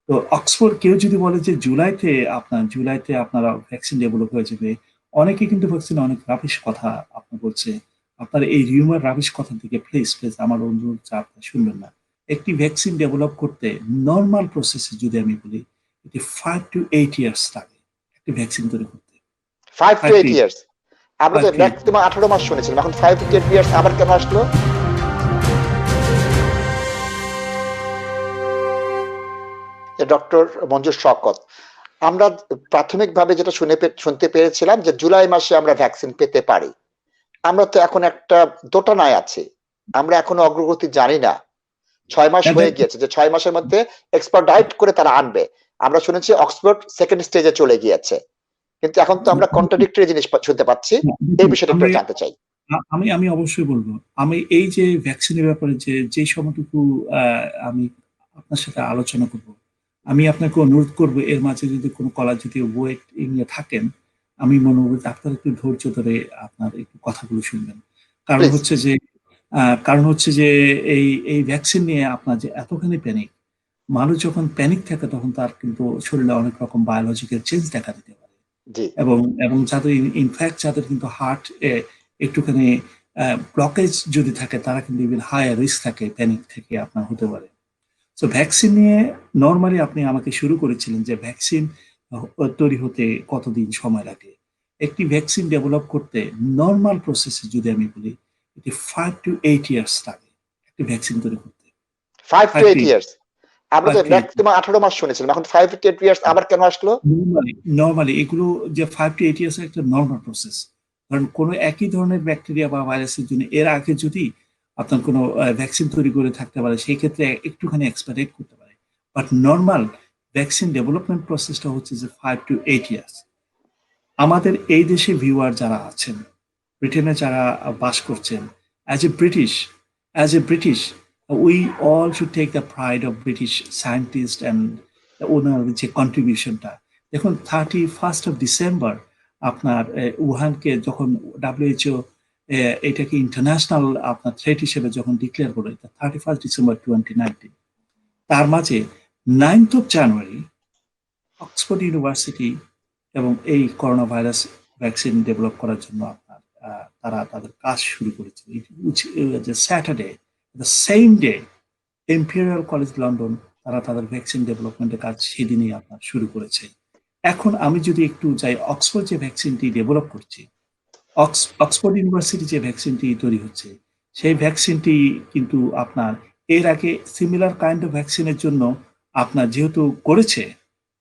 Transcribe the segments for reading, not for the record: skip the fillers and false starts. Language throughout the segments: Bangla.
তো অক্সফোর্ড কেউ যদি বলে যে জুলাইতে আপনারা ভ্যাকসিন ডেভেলপ হয়ে যাবে, অনেকে কিন্তু ভ্যাকসিন অনেক রাবিশ কথা আপনার বলছে। আপনার এই রিউমার রাবিশ কথা থেকে প্লিজ প্লিজ আমার অনুরোধ আপনি শুনবেন না। একটি ভ্যাকসিন ডেভেলপ করতে নর্মাল প্রসেসে যদি আমি বলি, এটি 5 to 8 ইয়ার্স লাগে একটি ভ্যাকসিন তৈরি করতে। 5 to 8 ইয়ার্স? আমরা তো 5 to 8 ম্যাক্সিমাম 18 মাস শুনেছিলাম, এখন 5 to 8 ইয়ার্স আবার কেন আসলো? ডক্টর মঞ্জুর শওকত, আমরা প্রাথমিকভাবে যেটা শুনতে পেরেছিলাম যে জুলাই মাসে আমরা ভ্যাকসিন পেতে পারি। আমরা তো এখন একটা দোটানায় আছি, আমরা এখনো অগ্রগতি জানি না। 6 মাস হয়ে গিয়েছে, যে 6 মাসের মধ্যে এক্সপার্টাইট করে তারা আনবে। আমরা শুনেছি অক্সফোর্ড সেকেন্ড স্টেজে চলে গিয়েছে, কিন্তু এখন তো আমরা কন্ট্রাডিক্টরি জিনিস শুনতে পাচ্ছি। এই বিষয়টা একটু জানতে চাই। আমি অবশ্যই বলবো। আমি এই যে ভ্যাকসিনের ব্যাপারে যে সময়টুকু আমি আপনার সাথে আলোচনা করব, আমি আপনাকে অনুরোধ করব এর মাঝে যদি কোনো কলার যদি ওয়েট নিয়ে থাকেন, আমি মনে করব আপনার একটু ধৈর্য ধরে আপনার একটু কথাগুলো শুনবেন। কারণ প্লিজ। হচ্ছে যে এই ভ্যাকসিন নিয়ে আপনার যে এতখানি প্যানিক, মানুষ যখন প্যানিক থাকে তখন তার কিন্তু শরীরে অনেক রকম বায়োলজিক্যাল চেঞ্জ দেখা দিতে পারে। জি। এবং যাদের ইনফ্যাক্ট যাদের কিন্তু হার্ট একটুখানি ব্লকেজ যদি থাকে, তারা কিন্তু ইভেন হায়ার রিস্ক থাকে প্যানিক থেকে আপনার হতে পারে। তো ভ্যাকসিন নিয়ে নর্মালি আপনি আমাকে শুরু করেছিলেন যে ভ্যাকসিন তৈরি হতে কতদিন সময় লাগে। একটি ভ্যাকসিন ডেভেলপ করতে নর্মাল প্রসেসে যদি আমি বলি, এটি 5 to 8 ইয়ার্স লাগে একটি ভ্যাকসিন তৈরি করতে। 5 to 8 ইয়ার্স? আমরা তো ম্যাক্সিমাম 18 মাস শুনেছিলাম, এখন 5 to 8 ইয়ার্স আবার কেন আসলো? নর্মালি এগুলো যে 5 to 8 ইয়ার্স একটা নর্মাল প্রসেস। কারণ কোনো একই ধরনের ব্যাকটেরিয়া বা ভাইরাসের জন্য এর আগে যদি আপনার কোনো ভ্যাকসিন তৈরি করে থাকতে পারে, সেই ক্ষেত্রে একটুখানি এক্সপায়ার করতে পারে। বাট নর্মাল ভ্যাকসিন ডেভেলপমেন্ট প্রসেসটা হচ্ছে যে 5 to 8 ইয়ার্স। আমাদের এই দেশে ভিউয়ার যারা আছেন, ব্রিটেনে যারা বাস করছেন, as a British we all should take the pride of British scientist and ওনার যে কন্ট্রিবিউশনটা। দেখুন 31 ডিসেম্বর আপনার উহানকে যখন WHO এটাকে ইন্টারন্যাশনাল আপনার থ্রেট হিসেবে যখন ডিক্লেয়ার করে, 31 ডিসেম্বর 2019, তার মাঝে 9 জানুয়ারি অক্সফোর্ড ইউনিভার্সিটি এবং এই করোনা ভাইরাস ভ্যাকসিন ডেভেলপ করার জন্য আপনার তারা তাদের কাজ শুরু করেছিল। Saturday, the same day, imperial college London তারা তাদের ভ্যাকসিন ডেভেলপমেন্টের কাজ সেদিনই আপনার শুরু করেছে। এখন আমি যদি একটু যাই, অক্সফোর্ড যে ভ্যাকসিনটি ডেভেলপ করছে, অক্সফোর্ড ইউনিভার্সিটি যে ভ্যাকসিনটি তৈরি হচ্ছে, সেই ভ্যাকসিনটি কিন্তু আপনার এর আগে সিমিলার কাইন্ড অফ ভ্যাকসিনের জন্য আপনার যেহেতু করেছে,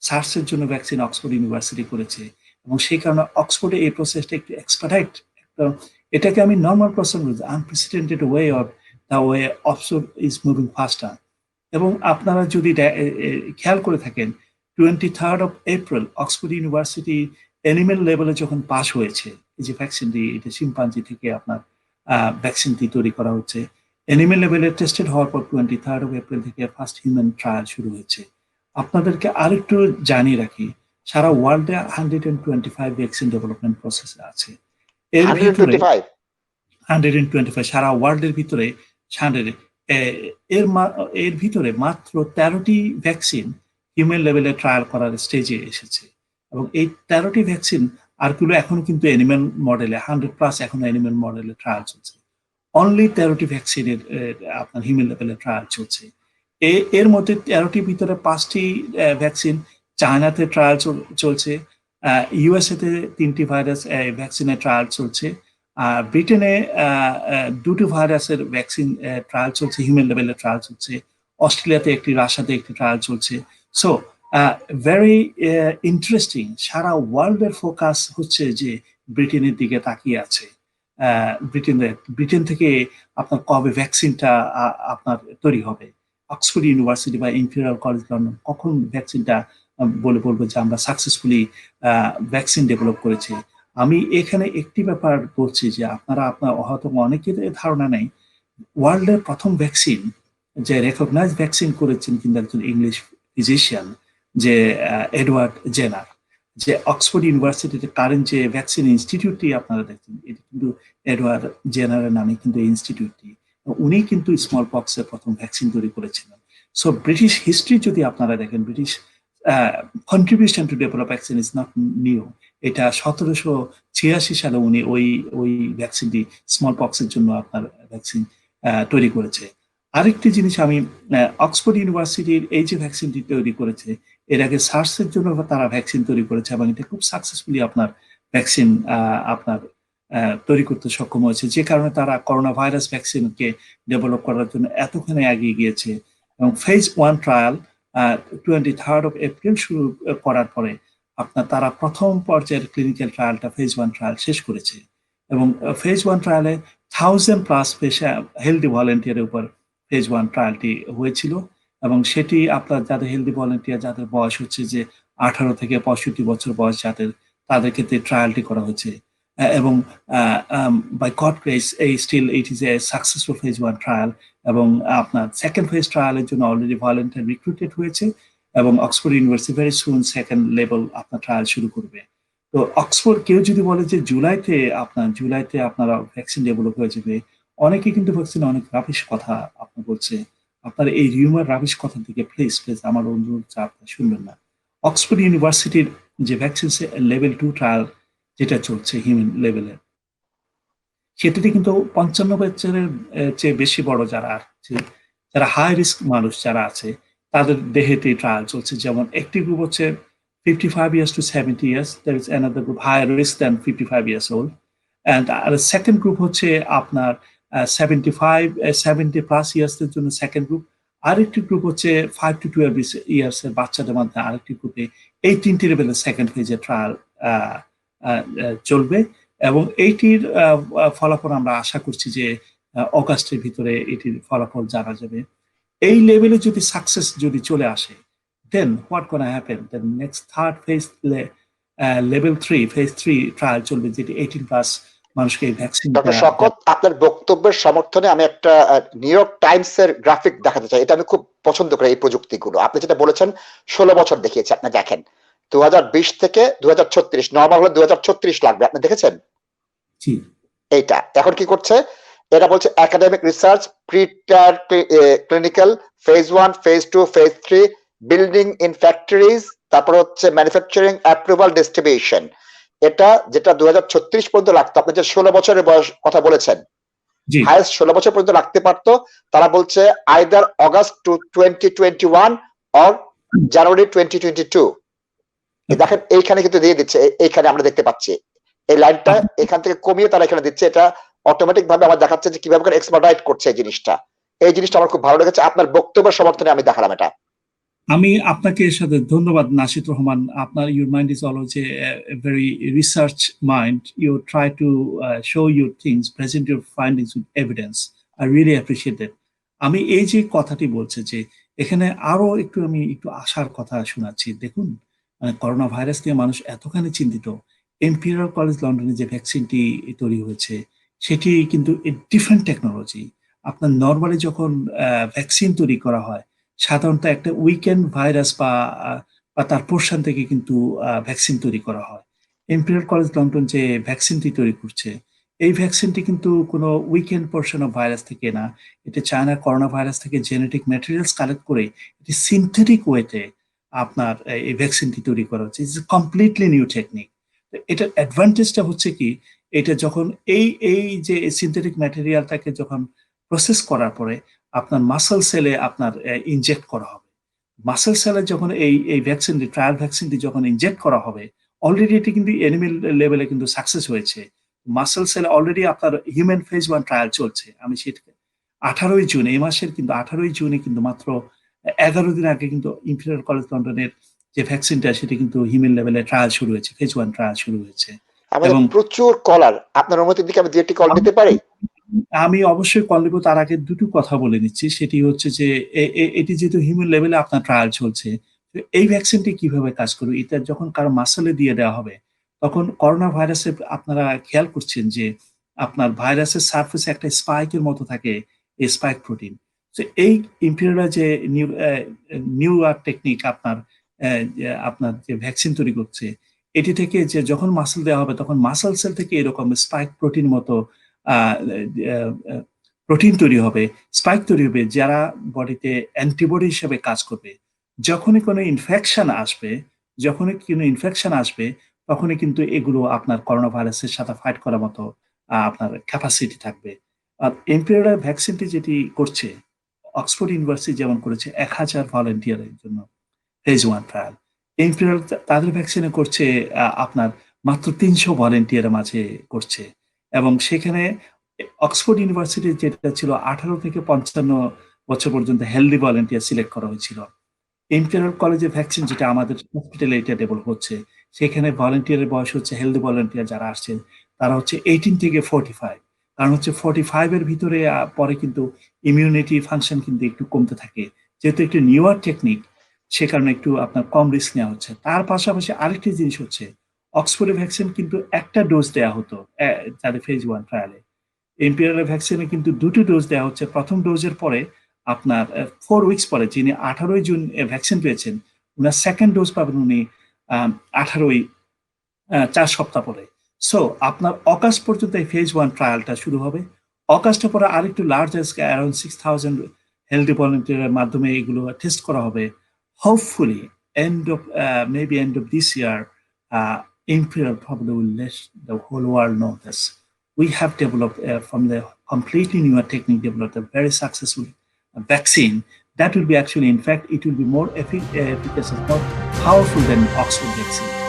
সার্সের জন্য ভ্যাকসিন অক্সফোর্ড ইউনিভার্সিটি করেছে, এবং সেই কারণে অক্সফোর্ডে এই প্রসেসটা একটু এক্সপার্টাইট। এটাকে আমি নর্মাল প্রসেস বলছি, unprecedented way of the way Oxford is moving ফাস্টার। এবং আপনারা যদি খেয়াল করে থাকেন, 23 এপ্রিল অক্সফোর্ড ইউনিভার্সিটি অ্যানিমেল লেভেলে যখন পাস হয়েছে, এই যে ভ্যাকসিনটি, এটা শিম্পাঞ্জি থেকে আপনার ভ্যাকসিনটি তৈরি করা হচ্ছে, অ্যানিমেল লেভেলে টেস্টেড হওয়ার পর 23 এপ্রিল থেকে ফার্স্ট হিউম্যান ট্রায়াল শুরু হয়েছে। আপনাদেরকে আরেকটু জানিয়ে রাখি, সারা ওয়ার্ল্ডে 125 ভ্যাকসিন ডেভেলপমেন্ট প্রসেসে আছে। এর ভিতরে 125 সারা ওয়ার্ল্ডের ভিতরে 100, এর ভিতরে মাত্র 13টি ভ্যাকসিন হিউম্যান লেভেলে ট্রায়াল করার স্টেজে এসেছে। এবং এই 13টি ভ্যাকসিন আরগুলো এখনো কিন্তু অ্যানিম্যাল মডেলে 100+ এখনো অ্যানিম্যাল মডেলে ট্রায়াল চলছে। অনলি 13টি ভ্যাকসিনের আপনার হিউম্যান লেভেলে ট্রায়াল চলছে। এর মধ্যে 13টির ভিতরে 5টি ভ্যাকসিন চায়নাতে ট্রায়াল চলছে, ইউএসএতে 3টি ভাইরাস ভ্যাকসিনের ট্রায়াল চলছে, ব্রিটেনে 2টি ভাইরাসের ভ্যাকসিন ট্রায়াল চলছে, হিউম্যান লেভেলে ট্রায়াল চলছে, অস্ট্রেলিয়াতে একটি, রাশিয়াতে একটি ট্রায়াল চলছে। সো ভেরি ইন্টারেস্টিং, সারা ওয়ার্ল্ডের ফোকাস হচ্ছে যে ব্রিটেনের দিকে তাকিয়ে আছে। ব্রিটেন থেকে আপনার কবে ভ্যাকসিনটা আপনার তৈরি হবে, অক্সফোর্ড ইউনিভার্সিটি বা ইম্পেরিয়াল কলেজ লন্ডন কখন ভ্যাকসিনটা বলবো যে আমরা সাকসেসফুলি ভ্যাকসিন ডেভেলপ করেছি। আমি এখানে একটি ব্যাপার বলছি যে আপনার হয়তো অনেকের ধারণা নেই, ওয়ার্ল্ডের প্রথম ভ্যাকসিন যে রেকগনাইজ ভ্যাকসিন করেছেন কিন্তু একজন ইংলিশ ফিজিশিয়ান, যে এডওয়ার্ড জেনার, যে অক্সফোর্ড ইউনিভার্সিটিতে কারেন্ট যে ভ্যাকসিন ইনস্টিটিউটটি আপনারা দেখছেন, এটি কিন্তু এডওয়ার্ড জেনারের নামে কিন্তু এই ইনস্টিটিউটটি। উনি কিন্তু স্মল পক্সের প্রথম ভ্যাকসিন তৈরি করেছিলেন। সো ব্রিটিশ হিস্ট্রি যদি আপনারা দেখেন, British contribution to develop vaccine is not new. এটা 1786 সালে উনি ওই ওই ভ্যাকসিনটি স্মল পক্সের জন্য আপনার ভ্যাকসিন তৈরি করেছে। আরেকটি জিনিস আমি, অক্সফোর্ড ইউনিভার্সিটির এই যে ভ্যাকসিনটি তৈরি করেছে, এর আগে সার্সের জন্য তারা ভ্যাকসিন তৈরি করেছে এবং এটা খুব সাকসেসফুলি আপনার ভ্যাকসিন আপনার তৈরি করতে সক্ষম হয়েছে, যে কারণে তারা করোনা ভাইরাস ভ্যাকসিনকে ডেভেলপ করার জন্য এতখানি এগিয়ে গিয়েছে। এবং ফেজ 1 ট্রায়াল 23 এপ্রিল শুরু করার পরে আপনার তারা প্রথম পর্যায়ের ক্লিনিক্যাল ট্রায়ালটা ফেজ 1 ট্রায়াল শেষ করেছে। এবং ফেজ 1 ট্রায়ালে 1000+ হেলদি ভলেন্টিয়ারের উপর ফেজ 1 ট্রায়ালটি হয়েছিল। এবং সেটি আপনার যাদের হেলদি ভলেন্টিয়ার, যাদের বয়স হচ্ছে যে 18 থেকে 65 বছর বয়স, যাদের, তাদের ক্ষেত্রে ট্রায়ালটি করা হয়েছে। এবং by God grace it is a successful phase 1 trial. এবং আপনার সেকেন্ড ফেজ ট্রায়ালের জন্য অলরেডি ভলেন্টিয়ার রিক্রুটেড হয়েছে এবং Oxford university very soon second level আপনার ট্রায়াল শুরু করবে। তো অক্সফোর্ড, কেউ যদি বলে যে জুলাইতে আপনারা ভ্যাকসিন ডেভেলপ হয়ে যাবে, অনেকে কিন্তু ভ্যাকসিন অনেক রাবিশ কথা আপনার বলছে। আপনার এই রিউমার রাবিশ কথা থেকে প্লিজ আমার অনুরোধ, আপনার শুনবেন না। অক্সফোর্ড ইউনিভার্সিটির যে ভ্যাকসিন লেভেল 2 ট্রায়াল যেটা চলছে হিউম্যান লেভেলে, সেটিতে কিন্তু 55 বছরের চেয়ে বেশি বড় যারা আছে, যারা হাই রিস্ক মানুষ যারা আছে, তাদের দেহেতে ট্রায়াল চলছে। যেমন একটি গ্রুপ হচ্ছে 55 years to 70 years, there is another group higher risk than 55 years old, and আর সেকেন্ড গ্রুপ হচ্ছে আপনার 70+ ইয়ার্সের জন্য সেকেন্ড গ্রুপ। আরেকটি গ্রুপ হচ্ছে 5 to 12 ইয়ার্সের বাচ্চাদের মধ্যে আরেকটি গ্রুপে। এই তিনটি লেভেলের সেকেন্ড ফেজে ট্রায়াল চলবে এবং এইটির ফলাফল আমরা আশা করছি যে অগাস্টের ভিতরে এটির ফলাফল জানা যাবে। এই লেভেলে যদি সাকসেস যদি চলে আসে, then what gonna happen, then next third phase phase 3 trial চলবে, যেটি 18+ মানুষকে এই ভ্যাকসিনটা। ডক্টর শওকত, আপনার বক্তব্যের সমর্থনে আমি একটা নিউ ইয়র্ক টাইমস এর গ্রাফিক দেখাতে চাই। এটা আমি খুব পছন্দ করি এই প্রযুক্তিগুলো। আপনি যেটা বলেছেন 16 বছর দেখিয়েছে, আপনি দেখেন 2020 থেকে 2036, নরমাল হলে 2036 লাগবে, আপনি দেখেছেন জি, এইটা। এখন কি করছে, এটা বলছে একাডেমিক রিসার্চ, প্রিটার clinical, phase 1, phase 2, phase 3, building in factories, তারপর হচ্ছে ম্যানুফ্যাকচারিং, অ্যাপ্রুভাল, ডিস্ট্রিবিউশন। এটা যেটা 2036 পর্যন্ত লাগতো, আপনি যে 16 বছরের বয়স কথা বলেছেন, জি, হাইস্ট 16 বছর পর্যন্ত লাগতে পারতো। তারা বলছে আইদার অগাস্ট 2021 অর জানুয়ারি 2022। দেখেন এইখানে কিন্তু দিয়ে দিচ্ছে, এইখানে আমরা দেখতে পাচ্ছি এই লাইনটা এখান থেকে কমিয়ে তারা এখানে দিচ্ছে। এটা অটোমেটিক ভাবে আমার দেখাচ্ছে যে কিভাবে করে এক্সপার্টাইট করছে এই জিনিসটা। এই জিনিসটা আমার খুব ভালো লেগেছে। আপনার বক্তব্যের সমর্থনে আমি দেখালাম এটা। আমি আপনাকে এর সাথে ধন্যবাদ নাশিদ রহমান। আপনার your mind is always a very research mind. You try to show your things, present your findings with evidence. I really appreciate that. আমি এই যে কথাটি বলছে যে এখানে আরো আমি একটু আশার কথা শোনাচ্ছি। দেখুন, করোনা ভাইরাস নিয়ে মানুষ এতখানি চিন্তিত। ইম্পেরিয়াল কলেজ লন্ডনে যে ভ্যাকসিনটি তৈরি হয়েছে, সেটি কিন্তু ডিফারেন্ট টেকনোলজি। আপনার নর্মালি যখন ভ্যাকসিন তৈরি করা হয়, সাধারণত একটা উইকেন্ড ভাইরাস বা তার পোর্শন থেকে কিন্তু ভ্যাকসিন তৈরি করা হয়। ইম্পেরিয়াল কলেজ লন্ডন যে ভ্যাকসিনটি তৈরি করছে, এই ভ্যাকসিনটি কিন্তু কোনো উইকেন্ড পোর্শন অফ ভাইরাস থেকে না। এটা চায়নার করোনা ভাইরাস থেকে জেনেটিক ম্যাটেরিয়ালস কালেক্ট করে এটি সিনথেটিক ওয়েতে আপনার এই ভ্যাকসিনটি তৈরি করা হচ্ছে। It's completely new technique. এটার অ্যাডভান্টেজটা হচ্ছে কি, এটা যখন এই যে সিনথেটিক ম্যাটেরিয়ালটাকে যখন প্রসেস করার পরে আপনার মাসল সেলে আপনার ইনজেক্ট করা হবে। মাসল সেলে যখন এই ভ্যাকসিনটি, ট্রায়াল ভ্যাকসিনটি যখন ইনজেক্ট করা হবে, অলরেডি এটি কিন্তু এনিমেল লেভেলে কিন্তু সাকসেস হয়েছে। মাসল সেলে অলরেডি আপনার হিউম্যান ফেজ 1 ট্রায়াল চলছে। আমি সেটাকে 18ই জুন, এই মাসের কিন্তু 18ই জুনে কিন্তু মাত্র 11 দিন আগে কিন্তু ইম্পেরিয়াল কলেজ লন্ডনের যে ভ্যাকসিনটা, সেটি কিন্তু হিউম্যান লেভেলে ট্রায়াল শুরু হয়েছে, ফেজ 1 ট্রায়াল শুরু হয়েছে। আমাদের এবং প্রচুর কলার, আপনার অনুমতির দিকে আমি 2টি কল নিতে পারি? আমি অবশ্যই কল দিব, তার আগে দুটো কথা বলে নিচ্ছি। সেটি হচ্ছে যে এটি যেহেতু হিউম্যান লেভেলে আপনার ট্রায়াল চলছে, এই ভ্যাকসিনটি কিভাবে কাজ করবে, এটা যখন কারো মাসলে দিয়ে দেওয়া হবে, তখন করোনা ভাইরাসে আপনারা খেয়াল করছেন যে আপনার ভাইরাসের সারফেসে একটা স্পাইকের মতো থাকে, এই স্পাইক প্রোটিন। তো এই ইম্পেরিয়াল যে নিউ টেকনিক আপনার যে ভ্যাকসিন তৈরি করছে, এটি থেকে যে যখন মাসল দেওয়া হবে, তখন মাসল সেল থেকে এরকম স্পাইক প্রোটিন মতো প্রোটিন তৈরি হবে, স্পাইক তৈরি হবে, যারা বডিতে অ্যান্টিবডি হিসেবে কাজ করবে। যখনই কোনো ইনফেকশন আসবে, তখনই কিন্তু এগুলো আপনার করোনা ভাইরাসের সাথে ফাইট করার মতো আপনার ক্যাপাসিটি থাকবে। আর ইম্পেরিয়াল ভ্যাকসিনটি যেটি করছে, অক্সফোর্ড ইউনিভার্সিটি যেমন করেছে ১,০০০ ভলান্টিয়ারের জন্য ফেজ 1 ট্রায়াল। ইম্পেরিয়াল তাদের ভ্যাকসিনে করছে আপনার মাত্র ৩০০ ভলান্টিয়ারের মাঝে করছে। এবং সেখানে অক্সফোর্ড ইউনিভার্সিটির যেটা ছিল ১৮ থেকে ৫৫ বছর পর্যন্ত হেলথি ভলান্টিয়ার সিলেক্ট করা হয়েছিল। ইম্পেরিয়াল কলেজের ভ্যাকসিন যেটা আমাদের হসপিটালে এটা ডেভেলপ হচ্ছে, সেখানে ভলান্টিয়ারের বয়স হচ্ছে, হেলথি ভলান্টিয়ার যারা আসছেন তারা হচ্ছে 18 থেকে 45। কারণ হচ্ছে 45 এর ভিতরে পরে কিন্তু ইমিউনিটি ফাংশন কিন্তু একটু কমতে থাকে। যেহেতু একটু নিউয়ার টেকনিক, সে কারণে একটু আপনার কম রিস্ক নেওয়া হচ্ছে। তার পাশাপাশি আরেকটি জিনিস হচ্ছে, অক্সফোর্ডের ভ্যাকসিন কিন্তু একটা ডোজ দেয়া হতো তাদের ফেজ 1 ট্রায়ালে। ইম্পেরিয়াল ভ্যাকসিনে কিন্তু ২ টি ডোজ দেওয়া হচ্ছে। প্রথম ডোজের পরে আপনার 4 উইকস পরে, যিনি ১৮ জুন ভ্যাকসিন পেয়েছেন, উনার সেকেন্ড ডোজ পাবেন উনি ১৮ ৪ সপ্তাহ পরে। সো আপনার অগাস্ট পর্যন্ত এই ফেজ 1 ট্রায়ালটা শুরু হবে। অগাস্টের পরে আরেকটু লার্জ স্কেল অ্যারাউন্ড ৬,০০০ হেলথি ভলান্টিয়ারের মাধ্যমে এগুলো টেস্ট করা হবে। Hopefully end of this year, Imperial probably will let the whole world know this. We have developed from the completely new technique, developed a very successful vaccine that will be actually, in fact, it will be more efficacious, more powerful than Oxford vaccine.